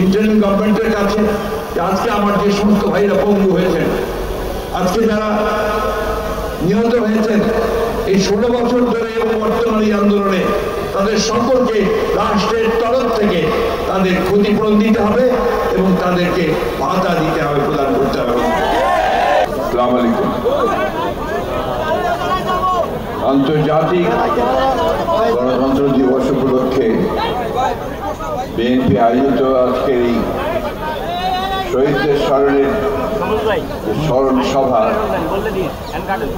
Interim গভর্নমেন্টের কাছে যে আজকে আমার যে সমস্ত ভাইরা পঙ্গু হয়েছেন, আজকে যারা নিহত হয়েছেন এই 16 বছর ধরে এবং বর্তমানে আন্দোলনে, তাদের সকলকে রাষ্ট্রের তরফ থেকে তাদের ক্ষতিপূরণ দিতে হবে এবং তাদেরকে ভাতা দিতে হবে, প্রদান করতে হবে। আসসালামু আলাইকুম। আন্তর্জাতিক গণতন্ত্র দিবস উপলক্ষে বিএনপি আয়োজিত আজকের এই শহীদদের স্মরণ সভা,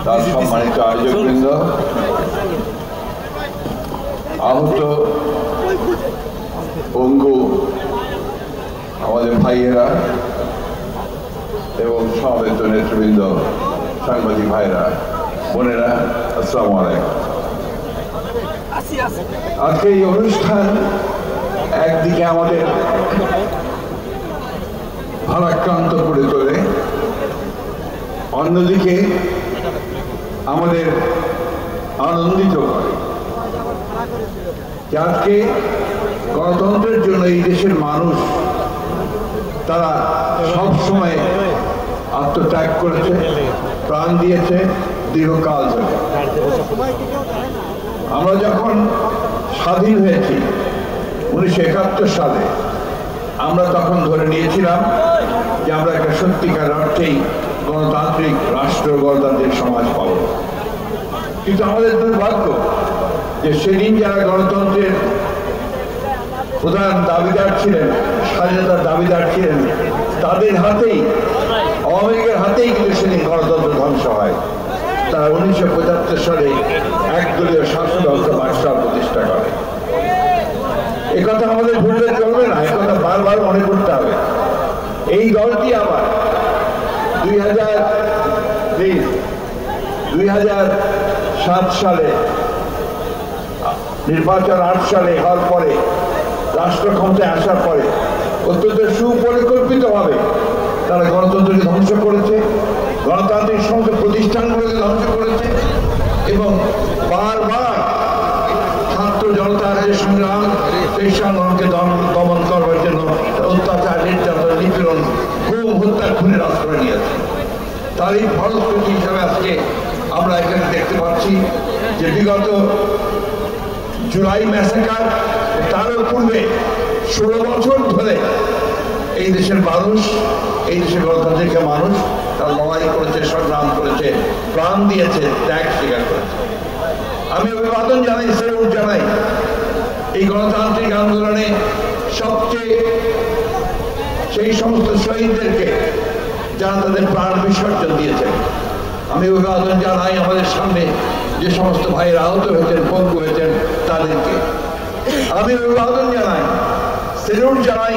তার সম্মানিত আয়োজকবৃন্দ, আহত পঙ্গু আমাদের ভাইয়েরা এবং সমবেত নেতৃবৃন্দ, সাংবাদিক ভাইরা, বোনেরা, আসসালামু আলাইকুম। আজকে এই অনুষ্ঠান একদিকে আমাদের ভারাক্রান্ত করে তোলে, অন্যদিকে আমাদের আনন্দিত করে। আজকে গণতন্ত্রের জন্য এই দেশের মানুষ তারা সব সময় আত্মত্যাগ করেছে, প্রাণ দিয়েছে দীর্ঘকাল ধরে। আমরা যখন স্বাধীন হয়েছি 1971 সালে, আমরা তখন ধরে নিয়েছিলাম যে আমরা একটা সত্যিকার অর্থেই গণতান্ত্রিক রাষ্ট্র, গণতান্ত্রিক সমাজ পাব। কিন্তু আমাদের দুর্ভাগ্য যে সেদিন যারা গণতন্ত্রের প্রধান দাবিদার ছিলেন, স্বাধীনতার দাবিদার ছিলেন, তাদের হাতেই, আওয়ামী লীগের হাতেই কিন্তু সেদিন গণতন্ত্র ধ্বংস হয়। তারা 1975 সালে একদলীয় শাসন ব্যবস্থা বাদশাহ প্রতিষ্ঠা করে। একথা আমাদের ভুললে চলবে না, একথা বারবার মনে করতে হবে। এই দলটি আবার 2007 সালে নির্বাচন, 8 সালে হওয়ার পরে, রাষ্ট্র ক্ষমতায় আসার পরে অত্যন্ত সুপরিকল্পিতভাবে তারা গণতন্ত্রকে ধ্বংস করেছে, গণতান্ত্রিক সমস্ত প্রতিষ্ঠানগুলোকে ধ্বংস করেছে এবং বারবার ছাত্র জনতার যে সংগ্রাম, সেই সংগ্রামকে দমন করবার জন্য অত্যাচার, নির্যাতন, নিপীড়ন, গুম, হত্যা, খুনের আশ্রয় নিয়েছে। তারই ফলশ্রুতি হিসাবে আজকে আমরা এখানে দেখতে পাচ্ছি যে বিগত জুলাই ম্যাসাকার, তারও পূর্বে 16 বছর ধরে এই দেশের মানুষ, এই দেশের গণতান্ত্রিক মানুষ তারা লড়াই করেছে, সংগ্রাম করেছে, প্রাণ দিয়েছে, ত্যাগ স্বীকার করেছে। আমি অভিবাদন জানাই, সেলুট জানাই এই গণতান্ত্রিক আন্দোলনে সবচেয়ে সেই সমস্ত শহীদদেরকে যারা তাদের প্রাণ বিসর্জন দিয়েছেন। আমি অভিবাদন জানাই আমাদের সামনে যে সমস্ত ভাইয়েরা আহত হয়েছেন, পঙ্গু হয়েছেন, তাদেরকে আমি অভিবাদন জানাই, সেলুট জানাই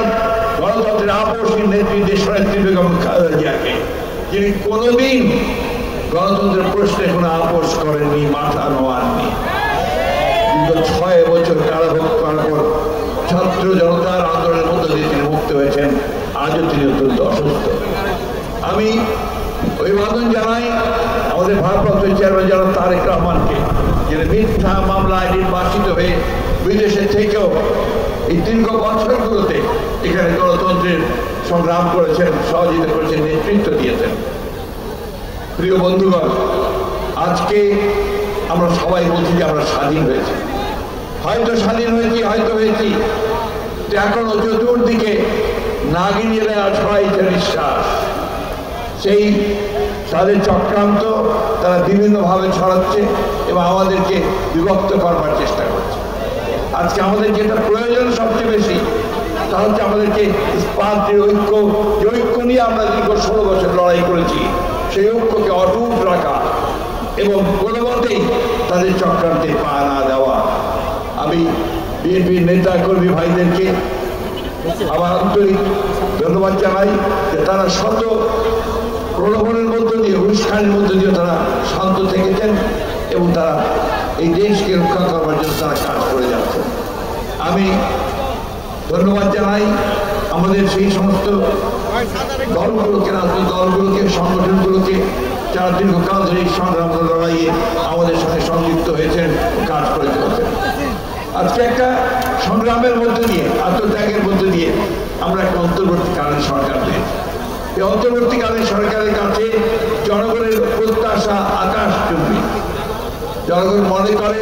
গণতন্ত্রের আপসহীন নেত্রী, দেশনেত্রী বেগম খালেদা জিয়াকে, যিনি কোনোদিন গণতন্ত্রের প্রশ্নে কোনো আপোষ করেননি, মাথা নোয়াননি। দীর্ঘ 6 বছর কারাভোগ করার পর ছাত্র জনতার আন্দোলনের মধ্যে দিয়ে তিনি মুক্ত হয়েছেন। আজও তিনি অত্যন্ত অসুস্থ। আমি অভিবাদন জানাই আমাদের ভারপ্রাপ্ত চেয়ারম্যান জনাব তারেক রহমানকে, যিনি মিথ্যা মামলায় নির্বাসিত হয়ে বিদেশে থেকেও এই দীর্ঘ বছরগুলোতে এখানে গণতন্ত্রের সংগ্রাম করেছেন, সহযোগিতা করেছেন, নেতৃত্ব দিয়েছেন। প্রিয় বন্ধুগণ, আজকে আমরা সবাই বলছি যে আমরা স্বাধীন হয়েছি, হয়তো স্বাধীন হয়েছি, হয়তো হয়েছি, এখনো চতুর্দিকে নাগিনীরা ছড়াইছে নিঃশ্বাস। সেই তাদের চক্রান্ত তারা বিভিন্নভাবে ছড়াচ্ছে এবং আমাদেরকে বিভক্ত করবার চেষ্টা করছে। আজকে আমাদের যেটা প্রয়োজন সবচেয়ে বেশি, তা হচ্ছে আমাদেরকে ইস্পাতের ঐক্য, যে ঐক্য নিয়ে আমরা দীর্ঘ 16 বছর লড়াই করেছি, সেই ঐক্যকে অটুট রাখা এবং কোনো মতেই তাদের চক্রান্তে পা না দেওয়া। আমি বিএনপির নেতা কর্মী ভাইদেরকে আমার আন্তরিক ধন্যবাদ জানাই যে তারা শত প্রলোভনের মধ্য দিয়ে, উস্কানির মধ্য দিয়ে তারা শান্ত থেকেছেন এবং তারা এই দেশকে রক্ষা করবার জন্য তারা কাজ করে যাচ্ছেন। আমি ধন্যবাদ জানাই আমাদের সেই সমস্ত দলগুলোকে, রাজনৈতিক দলগুলোকে, সংগঠনগুলোকে যারা দীর্ঘকাল ধরে এই সংগ্রাম লড়াইয়ে আমাদের সাথে সংযুক্ত হয়েছেন, কাজ করে চলেছেন। আজকে একটা সংগ্রামের মধ্যে দিয়ে, আত্মত্যাগের মধ্যে দিয়ে আমরা একটা অন্তর্বর্তীকালীন সরকার পেয়েছে। এই অন্তর্বর্তীকালীন সরকারের কাছে জনগণের প্রত্যাশা আকাশচুম্বী। জনগণ মনে করে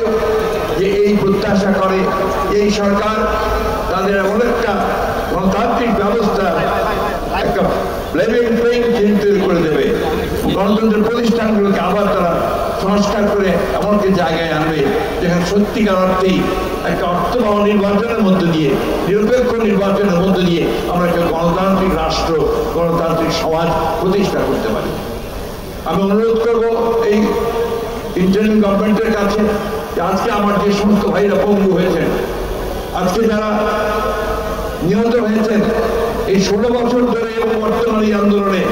যে এই প্রত্যাশা করে এই সরকার তাদের এমন একটা গণতান্ত্রিক ব্যবস্থা একটা লেভেল প্লেইং ফিল্ড তৈরি করে দেবে, গণতন্ত্রের প্রতিষ্ঠানগুলোকে আবার তারা সংস্কার করে এমন একটি জায়গায় আনবে যেখানে সত্যিকার অর্থেই একটা অর্থবহ নির্বাচনের মধ্য দিয়ে, নিরপেক্ষ নির্বাচনের মধ্য দিয়ে আমরা একটা গণতান্ত্রিক রাষ্ট্র, গণতান্ত্রিক সমাজ প্রতিষ্ঠা করতে পারি। আমি অনুরোধ করব এই ইন্টারিম গভর্নমেন্টের কাছে যে আজকে আমার যে সমস্ত ভাইরা পঙ্গু হয়েছেন, আজকে যারা নিহত হয়েছেন এই 16 বছর ধরে এবং বর্তমান এই আন্দোলনে,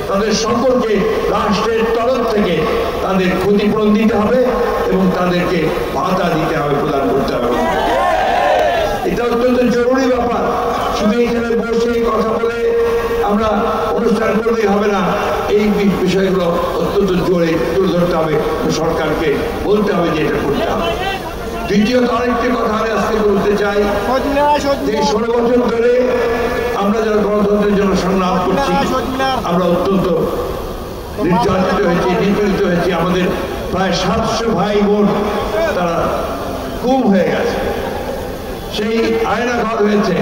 তাদের সকলকে রাষ্ট্রের তরফ থেকে তাদের ক্ষতিপূরণ দিতে হবে এবং তাদেরকে ভাতা দিতে হবে, প্রদান করতে হবে। এটা অত্যন্ত জরুরি ব্যাপার। শুধু এখানে বসে কথা বলে আমরা অনুষ্ঠান করলেই হবে না, এই বিষয়গুলো অত্যন্ত জোরে তুলে ধরতে হবে, সরকারকে বলতে হবে যে এটা করতে হবে। দ্বিতীয়ত আরেকটি কথা আমি আজকে বলতে চাই যে 16 বছর ধরে আমরা যারা গণতন্ত্রের জন্য সংগ্রাম করছি, আমরা অত্যন্ত নির্যাতিত হয়েছি, নিপীড়িত হয়েছি। আমাদের প্রায় 700 ভাই বোন তারা গুম হয়ে গেছে, সেই আয়না ঘর হয়েছে।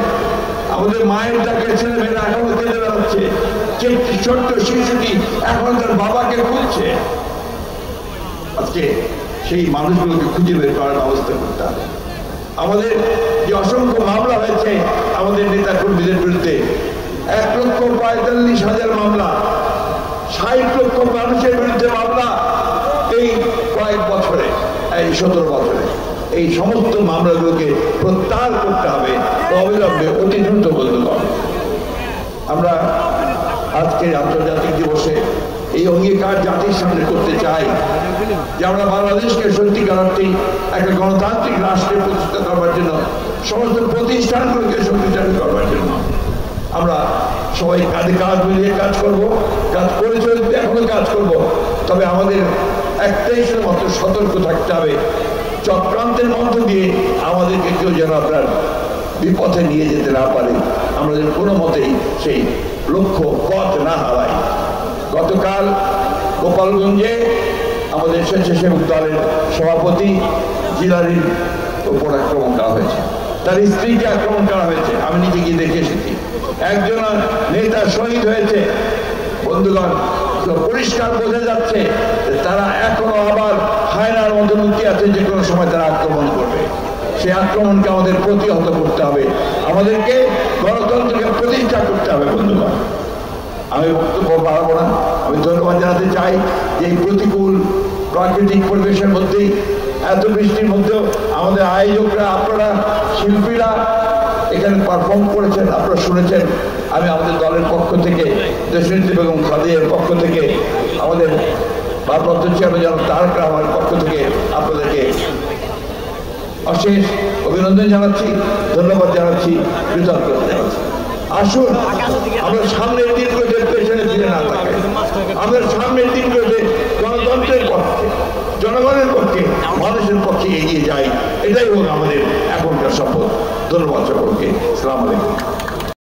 আমাদের মায়ের ডাকে ছেলেমেয়েরা এখনো কেঁদে বেড়াচ্ছে, যে ছোট্ট শিশুটি এখন তার বাবাকে খুঁজছে। আজকে সেই মানুষগুলোকে খুঁজে বের করার ব্যবস্থা করতে হবে। আমাদের যে অসংখ্য মামলা হয়েছে আমাদের নেতা কর্মীদের বিরুদ্ধে, 1,45,000 মামলা, 60 লক্ষ মানুষের বিরুদ্ধে মামলা এই কয়েক বছরে, এই 17 বছরে। এই সমস্ত মামলাগুলোকে প্রত্যাহার করতে হবে, অবিলম্বে অতি দ্রুত বলতে হবে। আমরা আজকের আন্তর্জাতিক দিবসে এই অঙ্গীকার জাতির সামনে করতে চাই যে আমরা বাংলাদেশকে সত্যিকার অর্থেই একটা গণতান্ত্রিক রাষ্ট্রে প্রতিষ্ঠা করবার জন্য, সমস্ত প্রতিষ্ঠানগুলোকে শক্তিশালী করবার জন্য আমরা সবাই কাঁধে কাঁধ মিলিয়ে কাজ করব, কাজ করে চলতে এখনো কাজ করব। তবে আমাদের একটাই শুধুমাত্র সতর্ক থাকতে হবে, চক্রান্তের মধ্য দিয়ে আমাদেরকে কেউ যেন আপনার বিপথে নিয়ে যেতে না পারে, আমরা যেন কোনো মতেই সেই লক্ষ্য পথ না হারাই। গতকাল গোপালগঞ্জে আমাদের স্বেচ্ছাসেবক দলের সভাপতি জিলারির উপর আক্রমণ করা হয়েছে, তার স্ত্রীকে আক্রমণ করা হয়েছে। আমি নিজে গিয়ে দেখে এসেছি। একজন নেতা শহীদ হয়েছে। বন্ধুগণ, পরিষ্কার বোঝা যাচ্ছে তারা এখনো আবার হায়নার মতো লুকিয়ে আছে, যে কোনো সময় তারা আক্রমণ করবে। সেই আক্রমণকে আমাদের প্রতিহত করতে হবে, আমাদেরকে গণতন্ত্রকে প্রতিষ্ঠা করতে হবে। বন্ধুগণ, আমি বক্তব্য বাড়াবো না। আমি ধন্যবাদ জানাতে চাই যে এই প্রতিকূল প্রাকৃতিক পরিবেশের মধ্যেই, এত বৃষ্টির মধ্যেও আমাদের আয়োজকরা, আপনারা শিল্পীরা এখানে পারফর্ম করেছেন, আপনারা শুনেছেন। আমি আমাদের দলের পক্ষ থেকে, দেশনেত্রী বেগম খাদিজার পক্ষ থেকে, আমাদের ভারপ্রাপ্ত চেয়ারম্যান জনাব তারেক রহমানের পক্ষ থেকে আপনাদেরকে অশেষ অভিনন্দন জানাচ্ছি, ধন্যবাদ জানাচ্ছি, কৃতজ্ঞতা জানাচ্ছি। আসুন আমরা সামনের দিনগুলোতে পেছনে ফিরে না থাকে, আমাদের সামনের দিনগুলোতে গণতন্ত্রের পক্ষে, জনগণের পক্ষে, মানুষের পক্ষে এগিয়ে যাই। এটাই হোক আমাদের এখনকার শপথ। ধন্যবাদ সকলকে। আসসালামু আলাইকুম।